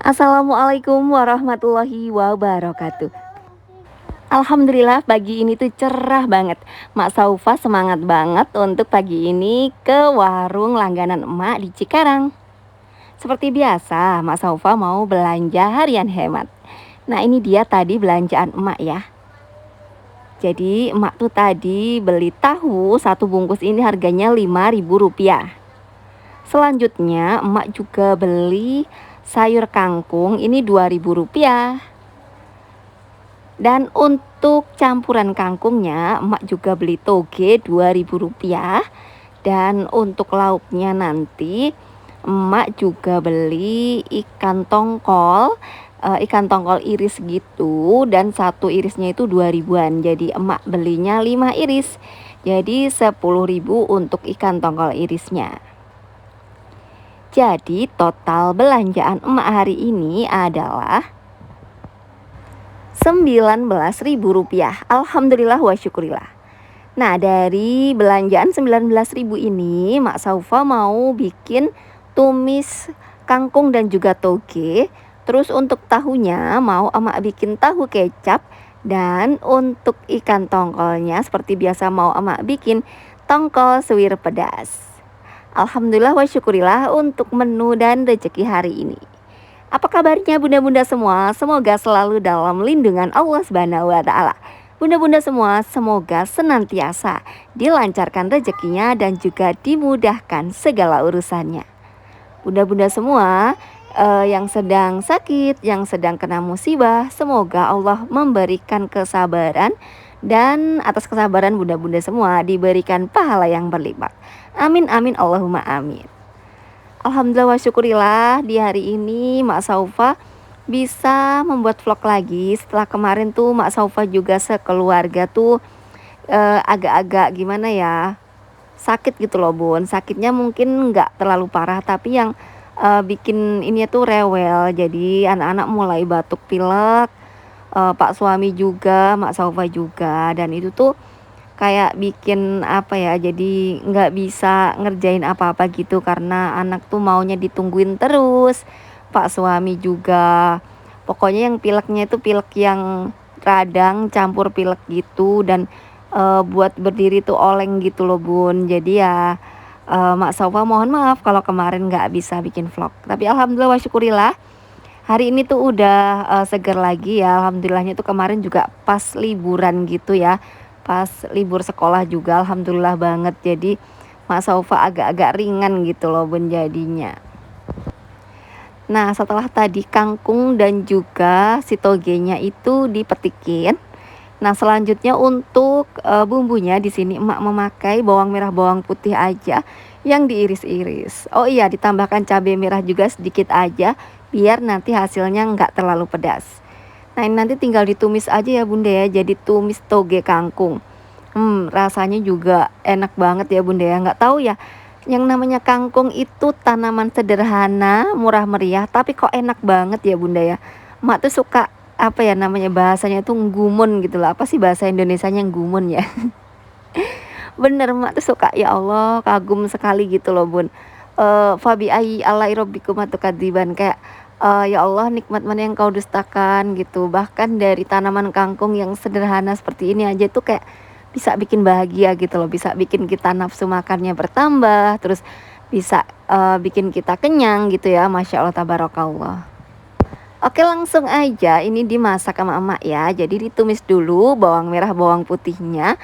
Assalamualaikum warahmatullahi wabarakatuh. Alhamdulillah pagi ini tuh cerah banget. Mak Saufa semangat banget untuk pagi ini ke warung langganan emak di Cikarang. Seperti biasa, Mak Saufa mau belanja harian hemat. Nah, ini dia tadi belanjaan emak ya. Jadi emak tuh tadi beli tahu satu bungkus ini harganya Rp5.000. Selanjutnya emak juga beli sayur kangkung ini Rp2.000. Dan untuk campuran kangkungnya emak juga beli toge Rp2.000. Dan untuk lauknya nanti emak juga beli ikan tongkol, ikan tongkol iris gitu. Dan satu irisnya itu 2.000-an. Jadi emak belinya 5 iris. Jadi 10.000 untuk ikan tongkol irisnya. Jadi total belanjaan emak hari ini adalah Rp19.000. Alhamdulillah wa syukurillah. Nah, dari belanjaan 19.000 ini Mak Saufa mau bikin tumis kangkung dan juga toge. Terus untuk tahunya mau emak bikin tahu kecap. Dan untuk ikan tongkolnya seperti biasa mau emak bikin tongkol suwir pedas. Alhamdulillah wa syukurillah untuk menu dan rezeki hari ini. Apa kabarnya bunda-bunda semua? Semoga selalu dalam lindungan Allah Subhanahu wa taala. Bunda-bunda semua semoga senantiasa dilancarkan rezekinya dan juga dimudahkan segala urusannya. Bunda-bunda semua yang sedang sakit, yang sedang kena musibah, semoga Allah memberikan kesabaran dan atas kesabaran bunda-bunda semua diberikan pahala yang berlipat. Amin amin Allahumma amin. Alhamdulillah wa syukurillah di hari ini Mak Saufa bisa membuat vlog lagi. Setelah kemarin tuh Mak Saufa juga sekeluarga tuh agak-agak gimana ya, sakit gitu loh bun. Sakitnya mungkin nggak terlalu parah tapi yang bikin ini tuh rewel. Jadi anak-anak mulai batuk pilek, Pak suami juga, Mak Saufa juga. Dan itu tuh kayak bikin apa ya, jadi nggak bisa ngerjain apa-apa gitu karena anak tuh maunya ditungguin terus. Pak suami juga pokoknya yang pileknya itu pilek yang radang campur pilek gitu. Dan buat berdiri tuh oleng gitu loh bun. Jadi ya Mak Saufa mohon maaf kalau kemarin nggak bisa bikin vlog. Tapi alhamdulillah wa syukurillah hari ini tuh udah seger lagi ya. Alhamdulillahnya tuh kemarin juga pas liburan gitu ya, pas libur sekolah juga alhamdulillah banget. Jadi Mak Saufa agak-agak ringan gitu loh bun jadinya. Nah, setelah tadi kangkung dan juga si togenya itu dipetikin. Nah, selanjutnya untuk bumbunya di sini emak memakai bawang merah bawang putih aja yang diiris-iris. Oh iya, ditambahkan cabai merah juga sedikit aja biar nanti hasilnya nggak terlalu pedas. Nah, ini nanti tinggal ditumis aja ya bunda ya. Jadi tumis toge kangkung. Rasanya juga enak banget ya bunda ya. Nggak tahu ya, yang namanya kangkung itu tanaman sederhana, murah meriah, tapi kok enak banget ya bunda ya. Mak tuh suka apa ya namanya bahasanya tuh nggumun gitu lah. Apa sih bahasa Indonesianya nggumun ya? Bener, mak tuh suka, ya Allah kagum sekali gitu loh bun. Fabi ai alai robbikum atukadiban, kayak ya Allah nikmat mana yang kau dustakan gitu. Bahkan dari tanaman kangkung yang sederhana seperti ini aja tuh kayak bisa bikin bahagia gitu loh. Bisa bikin kita nafsu makannya bertambah. Terus bisa bikin kita kenyang gitu ya. Masya Allah tabarakallah. Oke, langsung aja ini dimasak sama emak ya. Jadi ditumis dulu bawang merah bawang putihnya.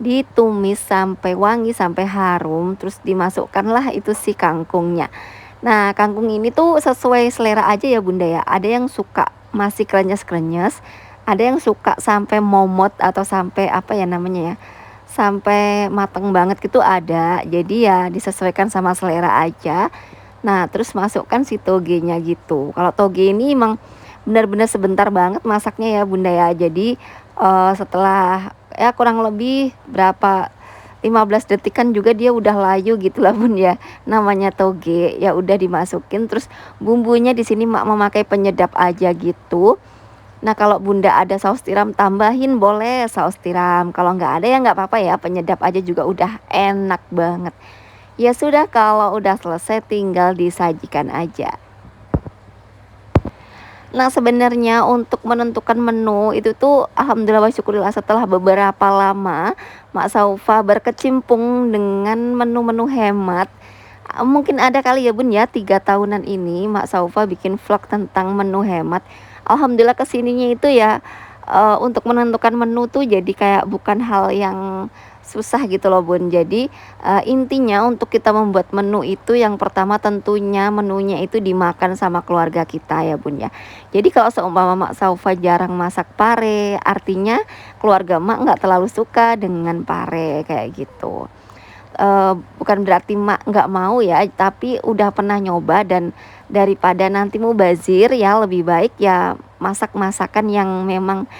Ditumis sampai wangi sampai harum. Terus dimasukkanlah itu si kangkungnya. Nah, kangkung ini tuh sesuai selera aja ya bunda ya. Ada yang suka masih krenyes-krenyes. Ada yang suka sampai momot atau sampai apa ya namanya ya, sampai mateng banget gitu ada. Jadi ya disesuaikan sama selera aja. Nah, terus masukkan si togenya gitu. Kalau toge ini emang benar-benar sebentar banget masaknya ya bunda ya. Jadi setelah ya kurang lebih berapa 15 detikan juga dia udah layu gitu lah bun ya. Namanya toge ya udah dimasukin. Terus bumbunya di sini mak memakai penyedap aja gitu. Nah, kalau bunda ada saus tiram tambahin boleh saus tiram. Kalau nggak ada ya nggak apa-apa ya, penyedap aja juga udah enak banget. Ya sudah, kalau udah selesai tinggal disajikan aja. Nah, sebenarnya untuk menentukan menu itu tuh alhamdulillah wa syukurillah setelah beberapa lama Mak Saufa berkecimpung dengan menu-menu hemat. Mungkin ada kali ya Bun ya 3 tahunan ini Mak Saufa bikin vlog tentang menu hemat. Alhamdulillah kesininya itu ya untuk menentukan menu tuh jadi kayak bukan hal yang susah gitu loh Bun. Jadi intinya untuk kita membuat menu itu yang pertama tentunya menunya itu dimakan sama keluarga kita ya Bun ya. Jadi kalau seumpama Mak Saufa jarang masak pare, artinya keluarga Mak nggak terlalu suka dengan pare kayak gitu. Bukan berarti Mak nggak mau ya, tapi udah pernah nyoba dan daripada nanti mubazir ya lebih baik ya masak masakan yang memang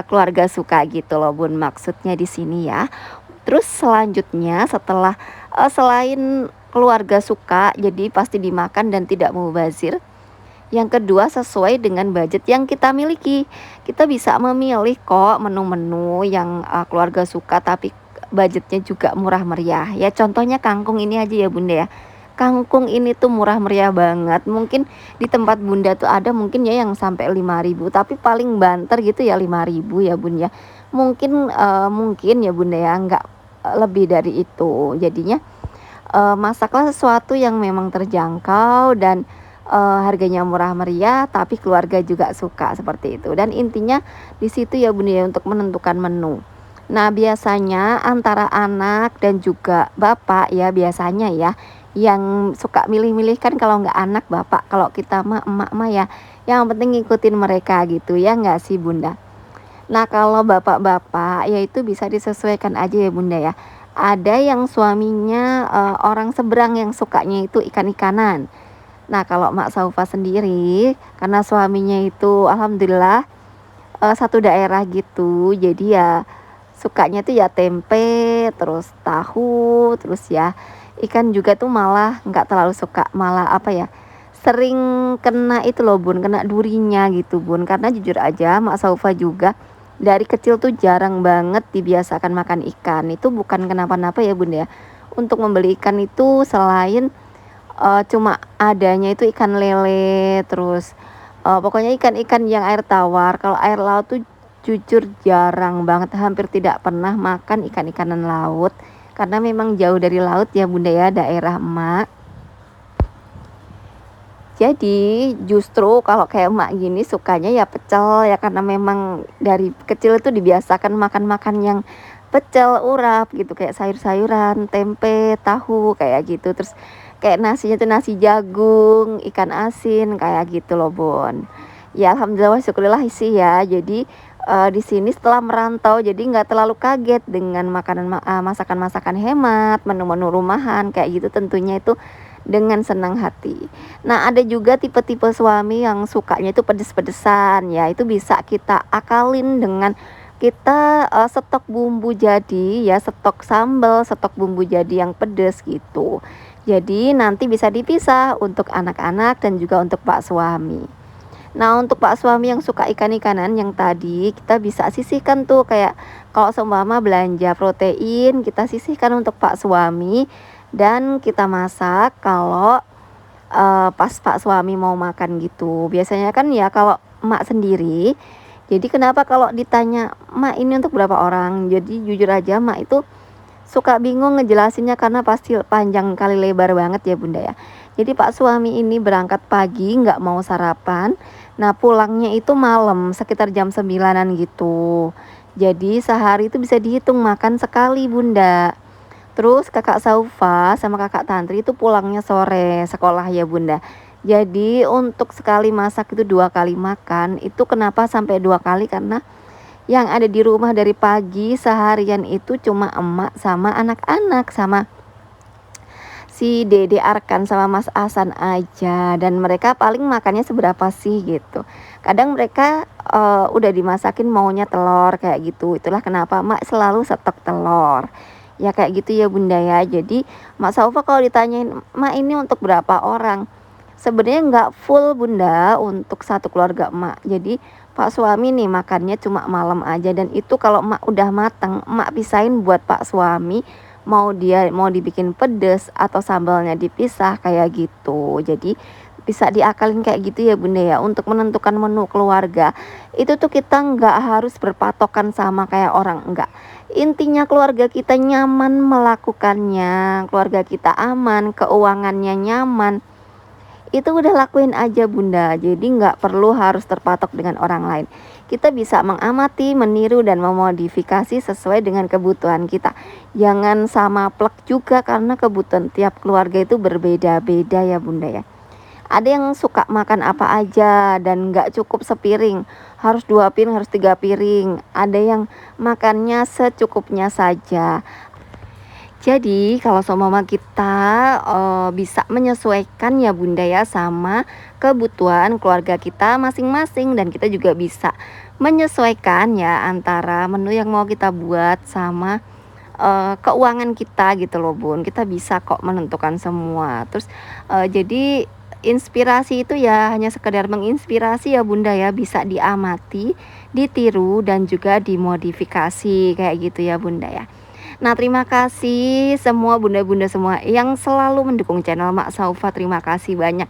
keluarga suka gitu loh Bun, maksudnya di sini ya. Terus selanjutnya setelah selain keluarga suka jadi pasti dimakan dan tidak mubazir. Yang kedua sesuai dengan budget yang kita miliki. Kita bisa memilih kok menu-menu yang keluarga suka tapi budgetnya juga murah meriah. Ya contohnya kangkung ini aja ya Bunda ya. Kangkung ini tuh murah meriah banget. Mungkin di tempat Bunda tuh ada mungkin ya yang sampai 5.000, tapi paling banter gitu ya 5.000 ya Bun ya. Mungkin ya Bunda ya, nggak lebih dari itu. Jadinya masaklah sesuatu yang memang terjangkau dan harganya murah meriah tapi keluarga juga suka seperti itu. Dan intinya di situ ya Bunda ya untuk menentukan menu. Nah, biasanya antara anak dan juga bapak ya biasanya ya yang suka milih-milih kan kalau nggak anak bapak, kalau kita mah emak mah ya yang penting ngikutin mereka gitu ya nggak sih Bunda. Nah, kalau bapak-bapak ya itu bisa disesuaikan aja ya Bunda ya. Ada yang suaminya orang seberang yang sukanya itu ikan-ikanan. Nah, kalau Mak Saufa sendiri karena suaminya itu alhamdulillah satu daerah gitu. Jadi ya sukanya tuh ya tempe, terus tahu, terus ya ikan juga tuh malah nggak terlalu suka, malah apa ya? Sering kena itu loh Bun, kena durinya gitu Bun. Karena jujur aja Mak Saufa juga dari kecil tuh jarang banget dibiasakan makan ikan. Itu bukan kenapa-napa ya Bun ya. Untuk membeli ikan itu selain cuma adanya itu ikan lele, terus pokoknya ikan-ikan yang air tawar. Kalau air laut tuh jujur jarang banget, hampir tidak pernah makan ikan-ikanan laut karena memang jauh dari laut ya Bunda ya daerah emak. Jadi justru kalau kayak emak gini sukanya ya pecel ya karena memang dari kecil itu dibiasakan makan-makan yang pecel, urap gitu kayak sayur-sayuran, tempe, tahu kayak gitu. Terus kayak nasinya tuh nasi jagung, ikan asin kayak gitu loh Bun. Ya alhamdulillah syukurillah sih ya. Jadi di sini setelah merantau jadi nggak terlalu kaget dengan masakan-masakan hemat, menu-menu rumahan kayak gitu tentunya itu dengan senang hati. Nah, ada juga tipe-tipe suami yang sukanya itu pedes-pedesan ya. Itu bisa kita akalin dengan kita stok bumbu jadi ya, stok sambal, stok bumbu jadi yang pedes gitu. Jadi nanti bisa dipisah untuk anak-anak dan juga untuk Pak suami. Nah, untuk Pak suami yang suka ikan-ikanan yang tadi kita bisa sisihkan tuh kayak kalau seumpama belanja protein kita sisihkan untuk Pak suami dan kita masak kalau pas Pak suami mau makan gitu. Biasanya kan ya kalau emak sendiri. Jadi kenapa kalau ditanya, "Mak ini untuk berapa orang?" Jadi jujur aja emak itu suka bingung ngejelasinnya karena pasti panjang kali lebar banget ya Bunda ya. Jadi Pak suami ini berangkat pagi nggak mau sarapan. Nah pulangnya itu malam sekitar jam 9-an gitu. Jadi sehari itu bisa dihitung makan sekali Bunda. Terus kakak Saufa sama kakak Tantri itu pulangnya sore sekolah ya Bunda. Jadi untuk sekali masak itu 2 kali makan. Itu kenapa sampai 2 kali karena yang ada di rumah dari pagi seharian itu cuma emak sama anak-anak sama si Dede Arkan sama Mas Asan aja dan mereka paling makannya seberapa sih gitu. Kadang mereka udah dimasakin maunya telur kayak gitu. Itulah kenapa emak selalu stok telur. Ya kayak gitu ya Bunda ya. Jadi Mak Saufa kalau ditanyain, "Mak ini untuk berapa orang?" Sebenarnya nggak full Bunda untuk satu keluarga emak. Jadi Pak suami nih makannya cuma malam aja dan itu kalau emak udah matang, emak pisahin buat Pak suami mau dibikin pedes atau sambalnya dipisah kayak gitu. Jadi bisa diakalin kayak gitu ya Bunda ya. Untuk menentukan menu keluarga itu tuh kita nggak harus berpatokan sama kayak orang, enggak. Intinya keluarga kita nyaman melakukannya, keluarga kita aman, keuangannya nyaman, itu udah lakuin aja Bunda. Jadi nggak perlu harus terpatok dengan orang lain. Kita bisa mengamati, meniru, dan memodifikasi sesuai dengan kebutuhan kita. Jangan sama plek juga, karena kebutuhan tiap keluarga itu berbeda-beda ya Bunda ya. Ada yang suka makan apa aja dan nggak cukup sepiring, harus 2 piring, harus 3 piring. Ada yang makannya secukupnya saja. Jadi kalau seumpama kita bisa menyesuaikan ya Bunda ya sama kebutuhan keluarga kita masing-masing, dan kita juga bisa menyesuaikan ya antara menu yang mau kita buat sama keuangan kita gitu loh Bun. Kita bisa kok menentukan semua. Terus jadi inspirasi itu ya hanya sekedar menginspirasi ya Bunda ya, bisa diamati, ditiru, dan juga dimodifikasi kayak gitu ya Bunda ya. Nah, terima kasih semua bunda-bunda semua yang selalu mendukung channel Mak Saufa. Terima kasih banyak.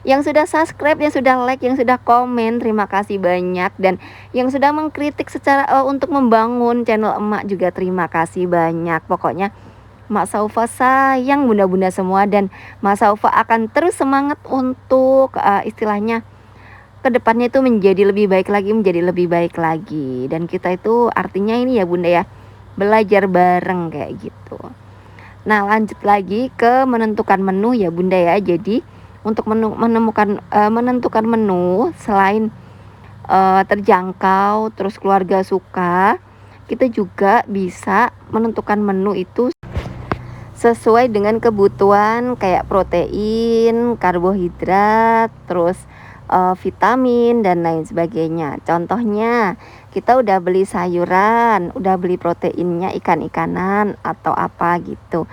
Yang sudah subscribe, yang sudah like, yang sudah komen, terima kasih banyak. Dan yang sudah mengkritik secara untuk membangun channel emak juga terima kasih banyak. Pokoknya Mak Saufa sayang bunda-bunda semua, dan Mak Saufa akan terus semangat untuk istilahnya kedepannya itu menjadi lebih baik lagi, menjadi lebih baik lagi. Dan kita itu artinya ini ya Bunda ya, belajar bareng kayak gitu. Nah, lanjut lagi ke menentukan menu ya Bunda ya. Jadi untuk menentukan menu, selain terjangkau terus keluarga suka, kita juga bisa menentukan menu itu sesuai dengan kebutuhan kayak protein, karbohidrat, terus vitamin, dan lain sebagainya. Contohnya kita udah beli sayuran, udah beli proteinnya ikan-ikanan atau apa gitu.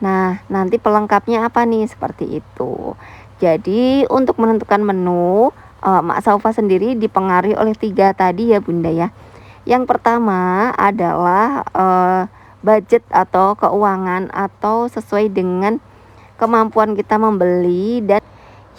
Nah, nanti pelengkapnya apa nih, seperti itu. Jadi untuk menentukan menu, Mak Saufa sendiri dipengaruhi oleh 3 tadi ya Bunda ya. Yang pertama adalah budget atau keuangan, atau sesuai dengan kemampuan kita membeli. Dan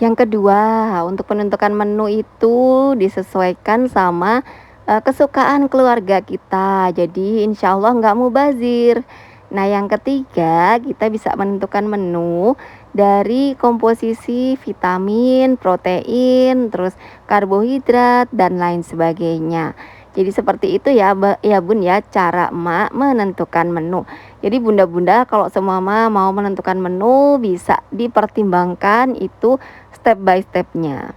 yang kedua, untuk menentukan menu itu disesuaikan sama kesukaan keluarga kita. Jadi insya Allah nggak mubazir. Nah, yang ketiga, kita bisa menentukan menu dari komposisi vitamin, protein, terus karbohidrat, dan lain sebagainya. Jadi seperti itu ya Bun ya, cara emak menentukan menu. Jadi bunda-bunda kalau semua mau menentukan menu, bisa dipertimbangkan itu step by stepnya.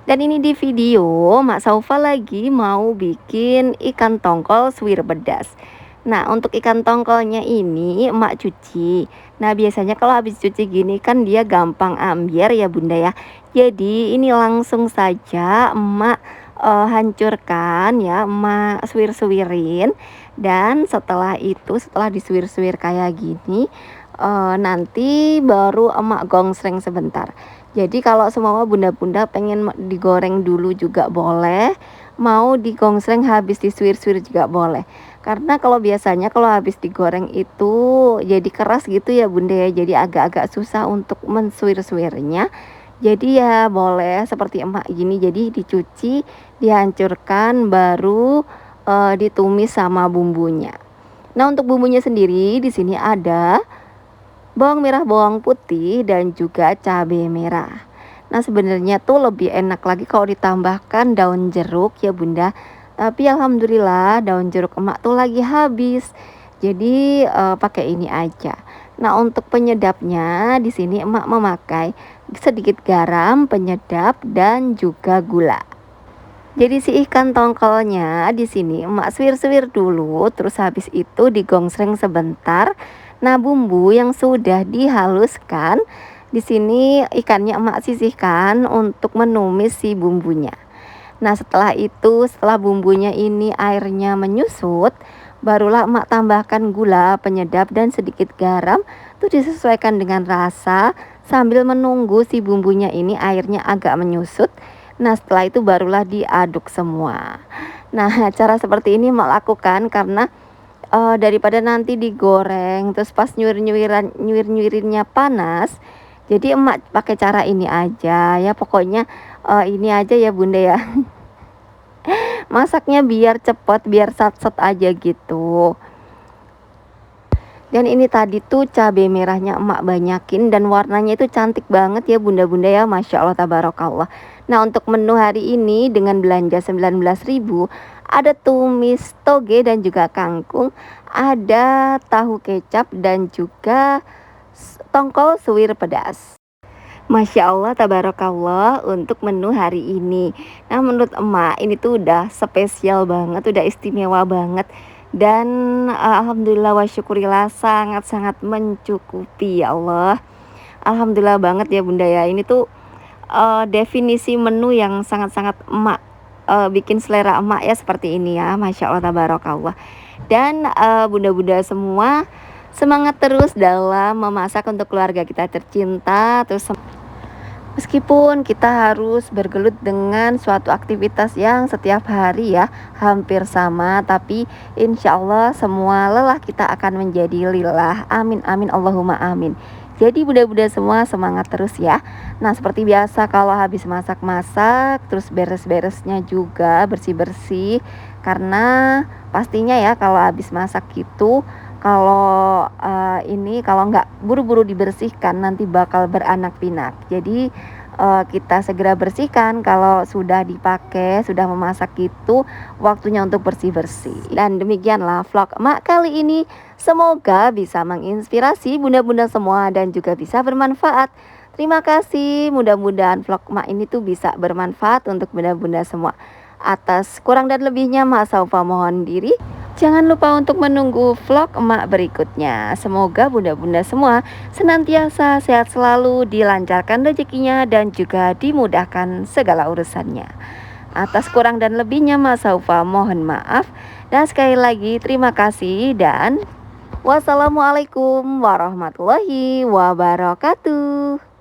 Dan ini di video Mak Saufa lagi mau bikin ikan tongkol suwir pedas. Nah, untuk ikan tongkolnya ini emak cuci. Nah, biasanya kalau habis cuci gini kan dia gampang ambiar ya Bunda ya. Jadi ini langsung saja emak hancurkan ya, emak suwir-suwirin. Dan setelah itu, setelah disuwir-suwir kayak gini, nanti baru emak gongsreng sebentar. Jadi kalau semua bunda-bunda pengen digoreng dulu juga boleh, mau digongsreng habis disuwir-suwir juga boleh. Karena kalau biasanya kalau habis digoreng itu jadi keras gitu ya Bunda ya, jadi agak-agak susah untuk mensuwir-suwirnya. Jadi ya boleh seperti emak gini, jadi dicuci, dihancurkan, baru ditumis sama bumbunya. Nah, untuk bumbunya sendiri di sini ada bawang merah, bawang putih, dan juga cabai merah. Nah, sebenarnya tuh lebih enak lagi kalau ditambahkan daun jeruk ya Bunda. Tapi alhamdulillah daun jeruk emak tuh lagi habis. Jadi pakai ini aja. Nah, untuk penyedapnya di sini emak memakai sedikit garam, penyedap, dan juga gula. Jadi si ikan tongkolnya di sini emak suwir-suwir dulu, terus habis itu digongsreng sebentar. Nah, bumbu yang sudah dihaluskan di sini ikannya emak sisihkan untuk menumis si bumbunya. Nah, setelah itu, setelah bumbunya ini airnya menyusut, barulah emak tambahkan gula, penyedap, dan sedikit garam. Itu disesuaikan dengan rasa sambil menunggu si bumbunya ini airnya agak menyusut. Nah, setelah itu barulah diaduk semua. Nah, cara seperti ini emak lakukan karena daripada nanti digoreng terus pas nyuir-nyuirinnya panas, Jadi emak pakai cara ini aja ya, pokoknya ini aja ya bunda ya. Masaknya biar cepet, biar sat-set aja gitu. Dan ini tadi tuh cabai merahnya emak banyakin dan warnanya itu cantik banget ya bunda-bunda ya, Masya Allah tabarakallah. Nah untuk menu hari ini dengan belanja 19.000 ada tumis toge dan juga kangkung, ada tahu kecap dan juga tongkol suwir pedas. Masya Allah tabarakallah untuk menu hari ini. Nah menurut emak ini tuh udah spesial banget, udah istimewa banget. Dan alhamdulillah wa syukurillah sangat-sangat mencukupi ya Allah. Alhamdulillah banget ya bunda ya. Ini tuh definisi menu yang sangat-sangat emak bikin selera emak ya, seperti ini ya. Masya Allah tabarakallah. Dan bunda-bunda semua semangat terus dalam memasak untuk keluarga kita tercinta. Terus meskipun kita harus bergelut dengan suatu aktivitas yang setiap hari ya hampir sama, tapi insya Allah semua lelah kita akan menjadi lillah. Amin amin Allahumma amin. Jadi bunda-bunda semua semangat terus ya. Nah seperti biasa kalau habis masak-masak terus beres-beresnya juga bersih-bersih. Karena pastinya ya kalau habis masak gitu, kalau ini kalau nggak buru-buru dibersihkan nanti bakal beranak pinak. Jadi kita segera bersihkan kalau sudah dipakai, sudah memasak itu waktunya untuk bersih-bersih. Dan demikianlah vlog emak kali ini. Semoga bisa menginspirasi bunda-bunda semua dan juga bisa bermanfaat. Terima kasih, mudah-mudahan vlog emak ini tuh bisa bermanfaat untuk bunda-bunda semua. Atas kurang dan lebihnya Mak Saufa mohon diri. Jangan lupa untuk menunggu vlog emak berikutnya. Semoga bunda-bunda semua senantiasa sehat selalu, dilancarkan rezekinya dan juga dimudahkan segala urusannya. Atas kurang dan lebihnya Mak Saufa mohon maaf. Dan sekali lagi terima kasih dan wassalamualaikum warahmatullahi wabarakatuh.